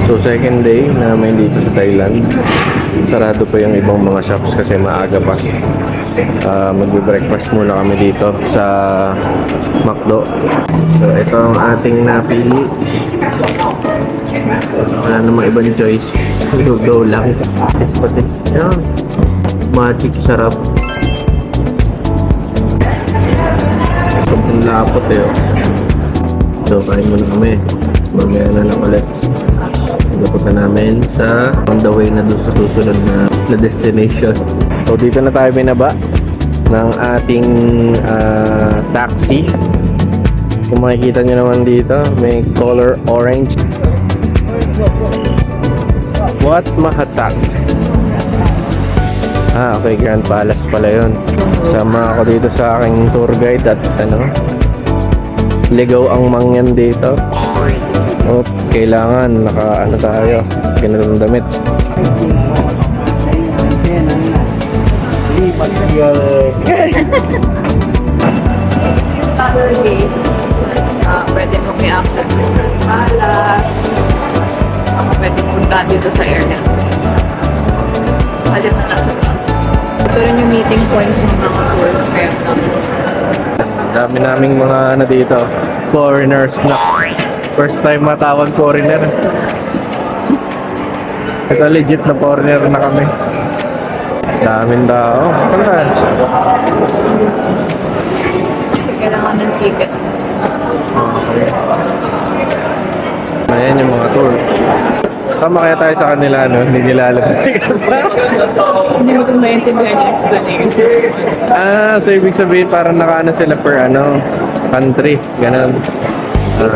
So second day namin dito sa Thailand. Sarado pa yung ibang mga shops kasi maaga pa. Magbe-breakfast muna kami dito sa McDo. So ito ang ating napili. Wala namang ibang choice. Go lang. Pati yan. Magic sarap. Sobrang lapot eh. So kain muna kami. Mamaya na lang ulit. Napunta namin sa on the way na doon sa susunod na destination. So dito na tayo binaba ng ating taxi. Kung makikita nyo naman dito, may color orange. Wat Mahatak. Okay, Grand Palace pala yun. Sama ako dito sa aking tour guide at ligaw ang mangyan dito. Kailangan naka tayo, pinatong damit. Pwede mo i-access sa Palace. Pwede punta dito sa area. Alam na nasa taas. Ito rin yung meeting point ng mga tours. Kaya Dami naming mga dito, foreigners na. First time matawag foreigner. Ito legit na foreigner na kami. Daming tao. Saan? kailangan ng ticket. Ayan yung mga tour. Tama kaya tayo sa kanila, no? Hindi nila alam. Hindi mo kung maintindihan yung explanation. So ibig sabihin parang nakaano sila per country. Ganon.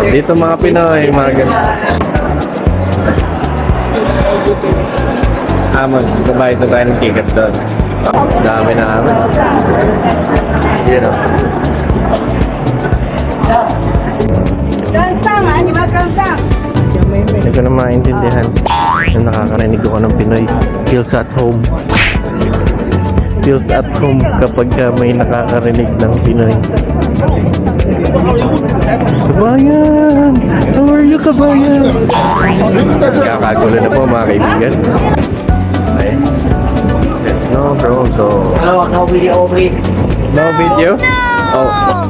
Dito mga Pinoy, mga ganon. Magbabayad na tayo ng ticket doon. Dami na namin. Yun o. Hindi ko na maintindihan. Yung nakakarinig ako ng Pinoy. Feels at home. Feels at home kapag may nakakarinig ng Pinoy. Kabayan! How are you, kabayan? Kakagulo na po mga kaibigan. Okay. No bro, so... No video, please. No video? Oh.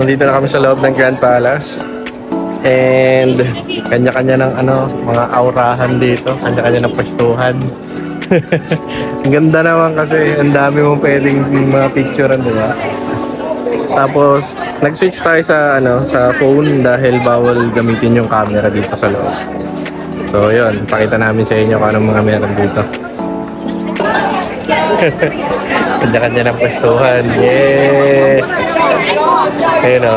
Nandito na kami sa loob ng Grand Palace. And kanya-kanya ng mga aurahan dito. Kanya-kanya ng pwestuhan. Ang ganda naman kasi ang dami mong pwedeng mga picturean, di ba? Tapos nag-switch tayo sa sa phone dahil bawal gamitin yung camera dito sa loob. So yun, pakita namin sa inyo kung anong mga meron dito. Kanya-kanya ng pwestuhan. Yeah! Ayun o.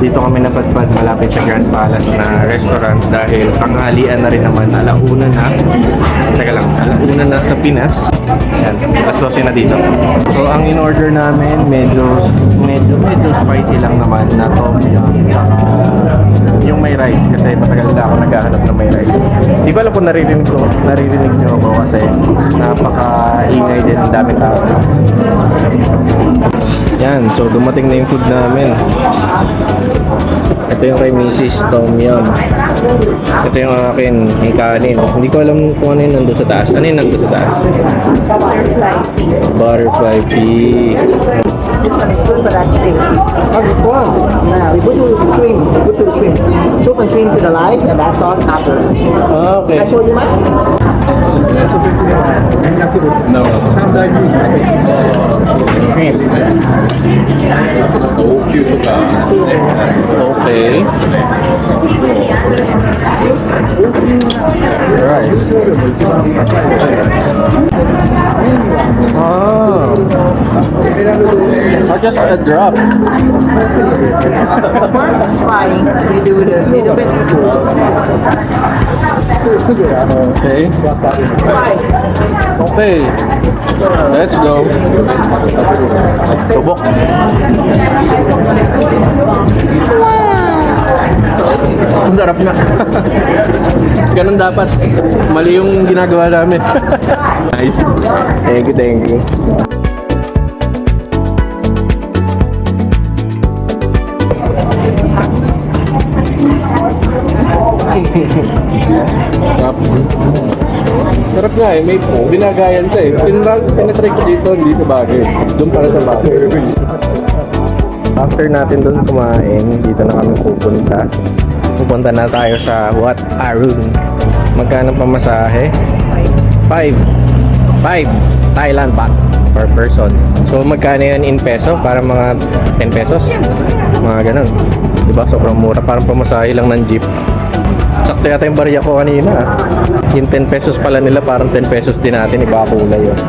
dito kami napadpad malapit sa Grand Palace na restaurant dahil tanghalian na rin naman, alauna na. Teka lang, alauna na sa Pinas. Yan, alas 12 na dito. So ang in-order namin medyo spicy lang naman na tom yum, saka yung may rice kasi matagal na ako naghahanap ng may rice. Di ko alam kung naririnig nyo ako kasi napaka-ingay din, ang daming tao. Yan, so dumating na yung food namin. Ito yung kay Mrs. Tom Yum. Ito yung akin, yung kanin. Hindi ko alam kung ano yung nandun sa taas. Ano yung nandun sa taas? Butterfly pea. This one is good for that shrimp. Good one. We put to shrimp. We put to shrimp. Soup and shrimp to the rice, and that's all after. Okay. I show you mine. No. Shrimp. Okay. Rice. Ah. Just a drop. First trying, we do the little bit of soup. Okay. Try. Okay. Let's go. Subok. Ang sarap nga. Ganun dapat. Mali yung ginagawa namin. Nice. Thank you, thank you. Sarap. Sarap nga eh, may po. Binagayan siya eh. Pinatry ko dito, hindi sa bagay. Doon para sa bagay. After natin doon kumain, dito na kami pupunta. Pupunta na tayo sa Wat Arun. Magkano pamasahe? 5 Thailand baht per person. So magkano yan in peso? Para mga 10 pesos? Mga ganun. Diba? Sobrang mura. Parang pamasahe lang ng jeep. Sakto yata yung barya ko kanina. Yung 10 pesos pala nila, parang 10 pesos din natin. Iba kulay yun.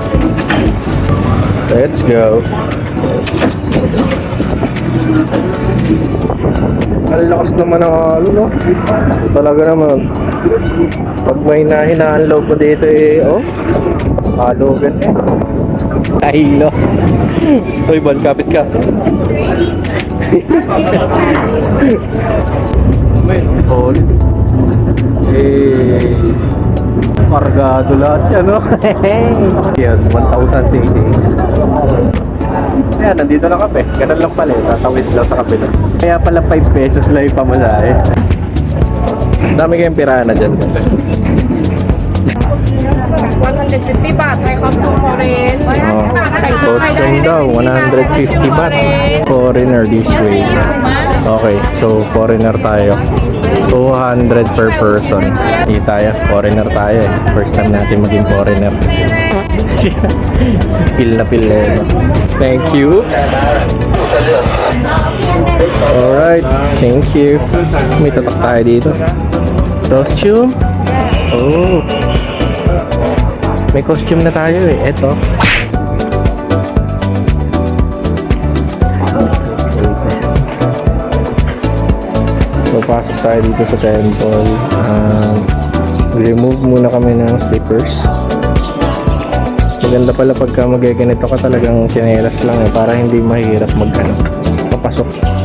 Let's go. Ang lakas naman ng halo, no? Talaga naman. Pag may nahinaan-low ko dito eh, oh. Halo ganyan. Kahilo. Uy, Bon, kapit ka. Oh, kargado lahat yan, no? Yan, 1,000 cc. Ayan, nandito na kape. Ganun lang pala, tatawid lang sa kape. Kaya pala 5 pesos lang yung pamasahe. Dami kayong pirana dyan. 150 baht, may costume foreign. Costume daw, 150 baht. Foreigner this way. Okay, so foreigner tayo. 200 per person. Hindi tayo, foreigner tayo eh. First time natin maging foreigner. Pil na pil eh. Thank you. Alright, thank you. May tatak tayo dito. Costume? Oh. May costume na tayo eh. Eto. So, pasok tayo dito sa temple. Remove muna kami ng slippers. Maganda pala pagka magaganito ka talagang sinelas lang eh, para hindi mahirap papasok.